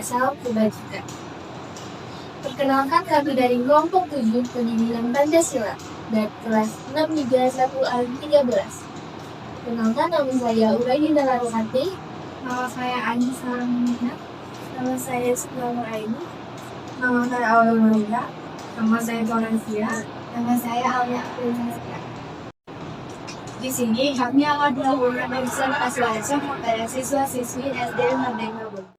salam kebajikan. Perkenalkan, kami dari kelompok 7 Pendidikan Pancasila dari kelas 631A13. Perkenalkan, nama saya Uraidina Larasati. Nama saya Andi Salamina. Nama saya Sulama Aini. Nama saya Aula Maria. Nama saya Toransia. Nama saya Alia Prinsesya. Di sini kami akan melakukan observasi langsung kepada siswa-siswi SD Merdeka Bogor.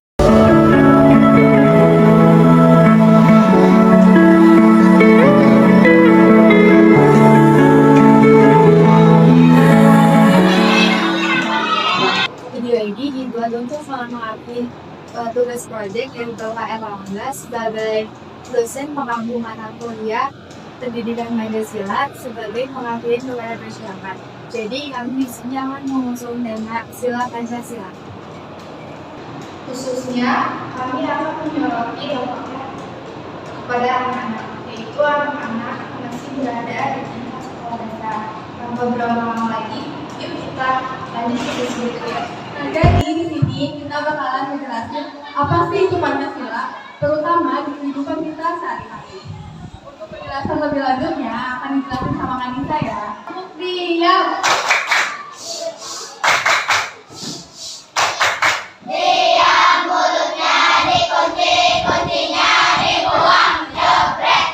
Video ini dibuat untuk melengkapi tugas proyek yang Bapak Erlangga sebagai dosen pengampu mata kuliah Pendidikan Pancasila sebagai pengabdian kepada masyarakat. Jadi kami di sini akan mengusung tema sila Pancasila. Khususnya, kami akan menyoroti dampaknya kepada anak-anak, yaitu anak-anak masih berada di tingkat sekolah dasar. Beberapa lama lagi, yuk kita lanjut ke sesi berikutnya. Nah, jadi di sini kita bakalan menjelaskan apa sih itu Pancasila, terutama di kehidupan kita sehari-hari. Untuk penjelasan lebih lanjutnya akan dijelaskan sama Kanisa ya. Diam. Diam, mulutnya dikunci, kuncinya dibuang, jebret.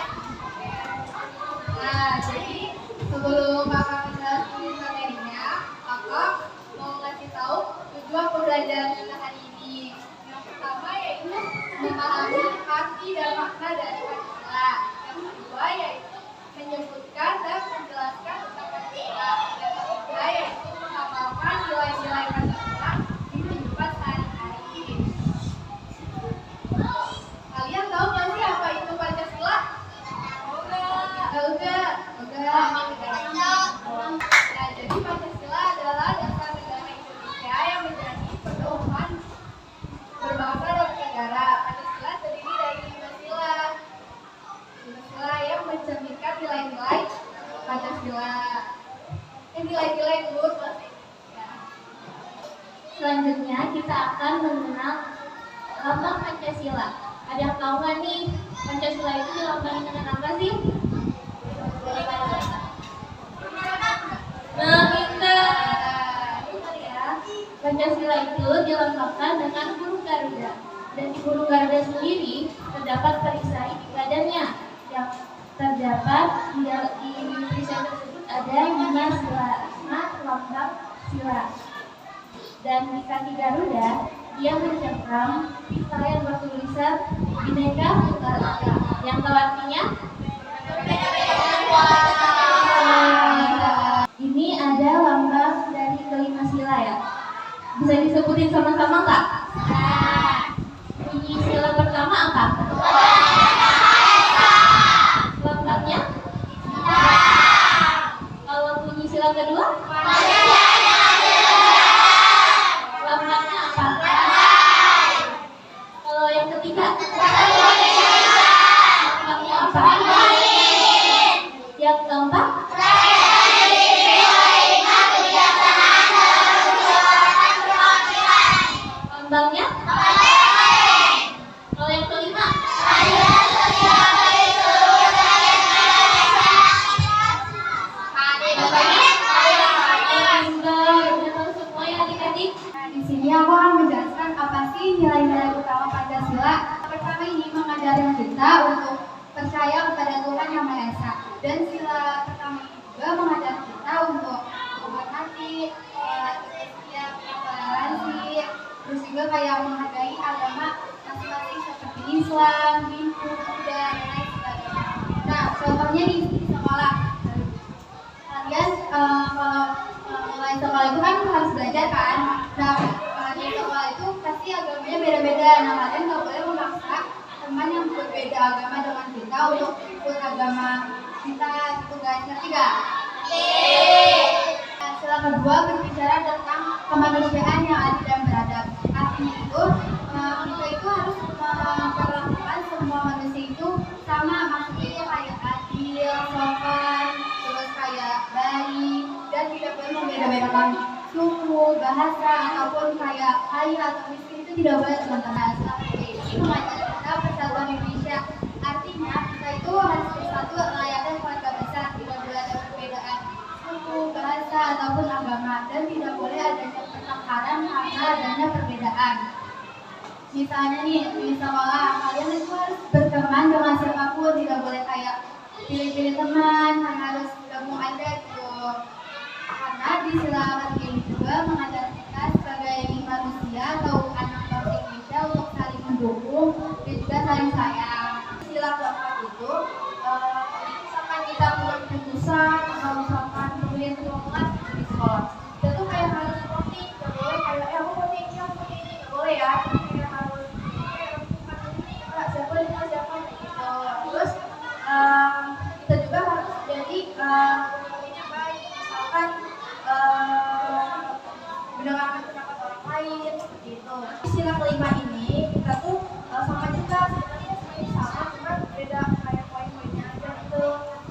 Nah, jadi sebelum kakak menjelaskan materinya, kakak mau ngasih tahu tujuan pembelajaran kita hari ini. Yang pertama yaitu memahami arti dan makna dari Pancasila. Yang kedua yaitu menyebutkan dan menjelaskan tentang Pancasila. Yang ketiga yaitu mengamalkan nilai-nilai Pancasila di kehidupan sehari-hari. Kalian tahu nggak sih apa itu Pancasila? Tahu nggak? Nah, jadi Pancasila adalah dasar negara Indonesia yang menjadi pedoman berbangsa dan bernegara. Pancasila terdiri dari 5 sila. 5 sila yang mencerminkan nilai-nilai Pancasila. Nilai-nilai dulu ya. Selanjutnya kita akan mengenal lambang Pancasila. Ada yang tahu nggak nih Pancasila itu dilambangin dengan apa sih? Nah, pintar ya. Pancasila itu dilambangkan dengan burung Garuda. Dan di burung Garuda sendiri terdapat perisai di badannya yang terdapat di perisai tersebut ada 5 sila, 5 lambang sila. Dan di kaki Garuda dia mencengkram pita yang bertulisan Bhinneka Tunggal Ika. Yang tahu artinya? Ini ada lambang dari kelima sila ya. Bisa disebutin sama-sama nggak? Bunyi sila pertama apa? Lambangnya? Kalau bunyi sila kedua? Lambangnya apa? Kalau yang ketiga? Lambangnya apa? Yang keempat? Lambangnya? Kalau yang kelima? Di sini aku akan menjelaskan apa sih nilai-nilai utama Pancasila. Pertama ini mengajarkan kita untuk percaya kepada Tuhan Yang Maha Esa. Dan sila pertama ini juga mengajarkan kita untuk menghormati, setiap toleransi, terus juga kayak menghargai agama masing-masing seperti Islam, Hindu, Buddha, dan lain sebagainya. Nah, contohnya di sekolah. Kalian kalau mulai sekolah itu kan harus belajar kan. Nah, di sekolah itu pasti agamanya beda-beda. Nah, kalian nggak boleh memaksa teman yang berbeda agama dengan kita untuk ikut agama kita, itu guys. Ngerti nggak? Nah, sila kedua berbicara tentang kemanusiaan yang adil dan beradab. Artinya itu kita itu harus memperlakukan semua manusia itu sama. Maksudnya itu kayak adil, sopan, terus kayak baik, dan tidak boleh membeda-bedakan suku, bahasa, ataupun kayak kaya atau miskin, itu tidak boleh teman-teman. Seperti itu. Misalnya nih di sekolah kalian itu harus berteman dengan siapapun, tidak boleh kayak pilih-pilih teman, harus gabung aja gitu. Karena di sila ketiga ini juga mengajar kita sebagai manusia atau anak bangsa Indonesia untuk saling mendukung dan juga saling sayang. Sila keempat itu misalkan kita buat keputusan atau misalkan kemudian kelas di sekolah, kita tuh kayak harus voting, nggak boleh kayak aku voting ini, aku voting ini, nggak boleh ya. Kayak harus siapa dengan siapa gitu. Terus kita juga harus jadi yang baik, misalkan mendengarkan pendapat orang lain seperti itu. Sila kelima ini kita tuh sama juga sebenarnya semuanya sama, cuma beda kayak poin-poinnya aja gitu.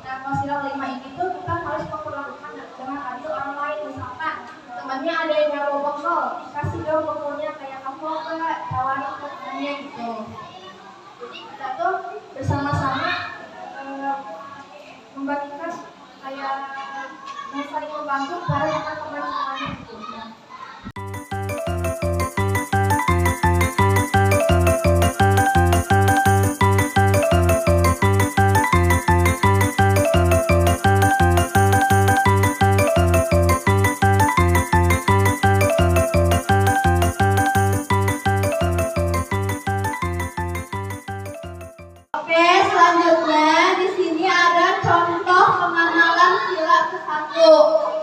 Nah kalau sila kelima ini tuh kita harus memperlakukan dengan adil orang lain. Misalkan temannya ada yang nyawa botol, kasih dong botolnya, kayak kamu nggak tawarin ke temannya gitu. Jadi kita tuh bersama-sama membagikan kayak saling membantu para teman-teman semuanya gitu. Oke, selanjutnya di sini ada contoh pengamalan sila ke-1.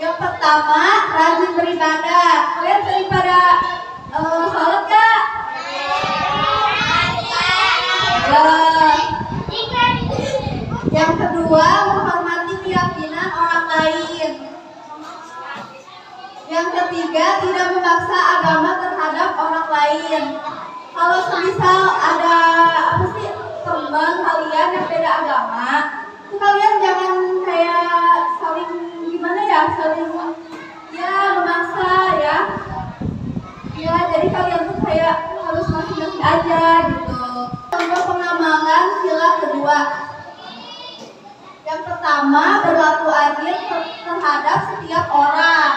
Yang pertama, rajin beribadah. Kalian sering pada salat gak? Yang kedua, menghormati keyakinan orang lain. Yang ketiga, tidak memaksa agama terhadap orang lain. Kalau semisal ada teman kalian yang beda agama, itu kalian jangan kayak saling gimana ya, saling memaksa ya. Ya, jadi kalian tuh kayak harus masing-masing aja gitu. Contoh pengamalan sila kedua. Yang pertama, berlaku adil terhadap setiap orang.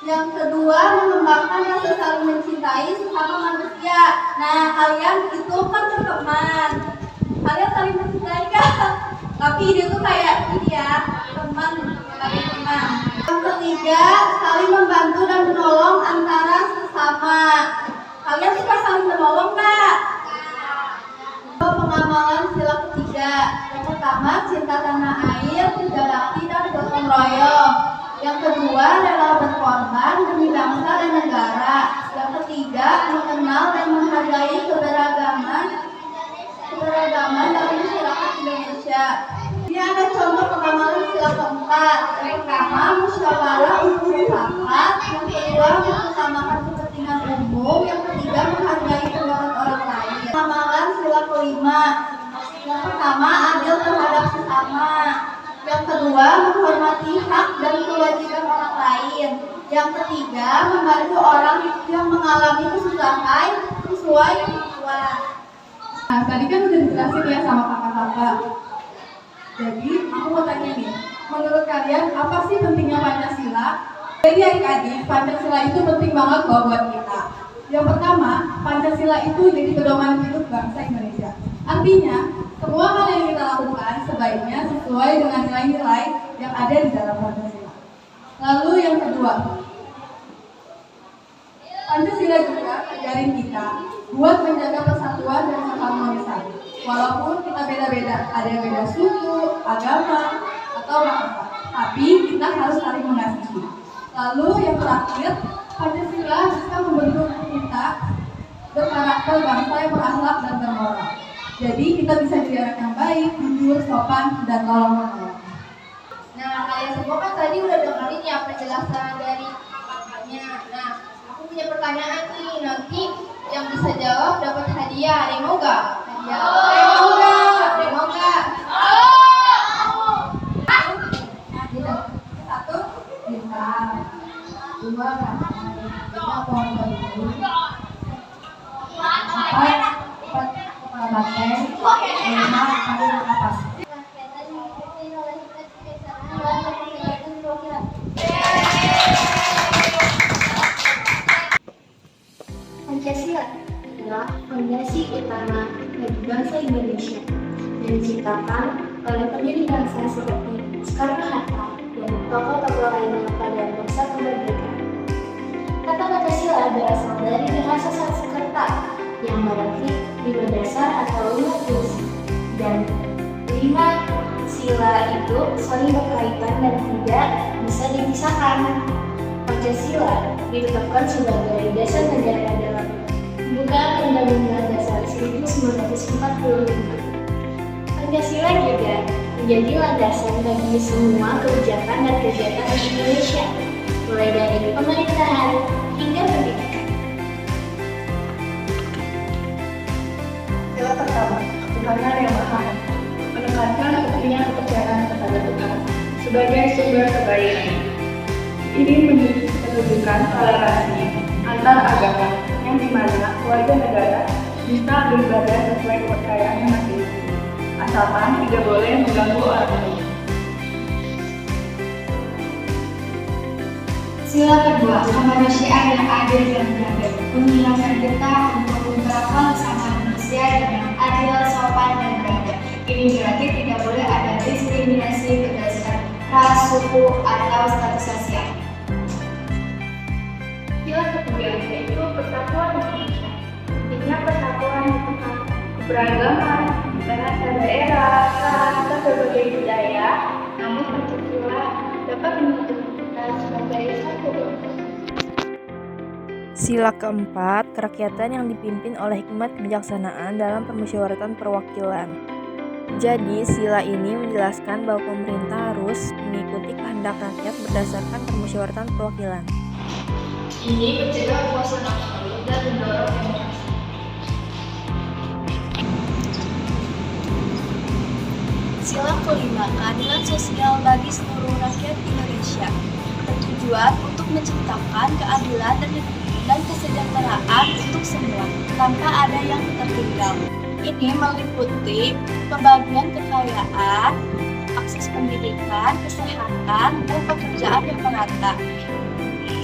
Yang kedua, mengembangkan rasa saling mencintai sesama manusia. Nah, kalian itu kan berteman. Kalian saling mencintai kan? Tapi dia tuh kayak ini ya, teman sebagai teman. Yang ketiga, saling membantu dan menolong antara sesama. Kalian suka saling menolong nggak? Pengamalan sila ketiga. Yang pertama, cinta tanah air, kerja bakti dan gotong royong. Yang kedua, rela berkorban demi bangsa dan negara. Yang ketiga, mengenal dan menghargai keberagaman dalam masyarakat Indonesia. Ini ada contoh pengamalan sila keempat. Yang pertama, musyawarah untuk mufakat. Yang kedua, mengutamakan kepentingan umum. Yang ketiga, menghargai pendapat orang lain. Pengamalan sila kelima. Yang pertama, adil terhadap sesama. Yang kedua, menghormati hak dan kewajiban orang lain. Yang ketiga, membantu orang yang mengalami kesusahan sesuai kebutuhan. Nah, tadi kan udah dijelasin ya sama kakak-kakak. Jadi, aku mau tanya nih, menurut kalian apa sih pentingnya Pancasila? Jadi adik-adik, Pancasila itu penting banget loh buat kita. Yang pertama, Pancasila itu jadi pedoman hidup bangsa Indonesia. Artinya, semua hal yang kita lakukan sebaiknya sesuai dengan nilai-nilai yang ada di dalam Pancasila. Lalu yang kedua, Pancasila juga ngajarin kita buat menjaga persatuan dan keharmonisan. Walaupun kita beda-beda, ada yang beda suku, agama, atau bangsa, tapi kita harus saling mengasihi. Lalu yang terakhir, Pancasila bisa membentuk kita berkarakter bangsa yang berakhlak dan bermoral. Jadi kita bisa jadi anak yang baik, jujur, sopan, dan tolong-menolong. Nah, kalian semua kan tadi udah dengerin ya penjelasan dari kakaknya. Nah, aku punya pertanyaan nih, nanti yang bisa jawab dapat hadiah. Ada yang mau gak? Hadiah. Ada yang mau gak? Ada yang mau gak? Satu, bintang. Dua, ramai. Tiga, pohon bambu. Empat, kepala banteng. Lima, kayu atas. Pancasila adalah utama bagi bangsa Indonesia dan diciptakan oleh pendiri bangsa seperti Soekarno-Hatta dan tokoh-tokoh lainnya pada masa kemerdekaan. Kata Pancasila berasal dari bahasa Sanskerta yang berarti 5 dasar atau 5 prinsip, dan 5 sila itu saling berkaitan dan tidak bisa dipisahkan. Pancasila ditetapkan sebagai dasar negara dalam pembukaan Undang-Undang Dasar 1945. Pancasila juga menjadi landasan bagi semua kebijakan dan kegiatan di Indonesia, mulai dari pemerintahan hingga pendidikan. Sila pertama, ketuhanan yang maha esa, menekankan pentingnya kepercayaan kepada Tuhan sebagai sumber kebaikan. Ini menunjukkan toleransi antar agama yang dimana warga negara bisa beribadah sesuai kepercayaannya masing-masing, asalkan tidak boleh mengganggu orang lain. Sila kedua, kemanusiaan yang adil dan beradab, mengingatkan kita untuk memperlakukan sesama manusia dengan adil, sopan, dan beradab. Ini berarti tidak boleh ada diskriminasi berdasarkan ras, suku, atau status sosial. Sila ketiga yaitu persatuan Indonesia. Intinya persatuan di tengah keberagaman, bahasa daerah, ras, dan berbagai budaya. Namun Pancasila dapat menyatukan kita sebagai satu bangsa. Sila keempat, kerakyatan yang dipimpin oleh hikmat kebijaksanaan dalam permusyawaratan perwakilan. Jadi, sila ini menjelaskan bahwa pemerintah harus mengikuti kehendak rakyat berdasarkan permusyawaratan perwakilan. Ini mencegah kekuasaan absolut dan mendorong demokrasi. Sila kelima, keadilan sosial bagi seluruh rakyat Indonesia, bertujuan untuk menciptakan keadilan dan kesejahteraan untuk semua, tanpa ada yang tertinggal. Ini meliputi pembagian kekayaan, akses pendidikan, kesehatan, dan pekerjaan yang merata.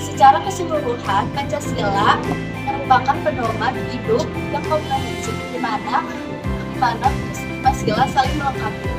Secara keseluruhan, Pancasila merupakan pedoman hidup yang komprehensif, di mana kelima sila saling melengkapi.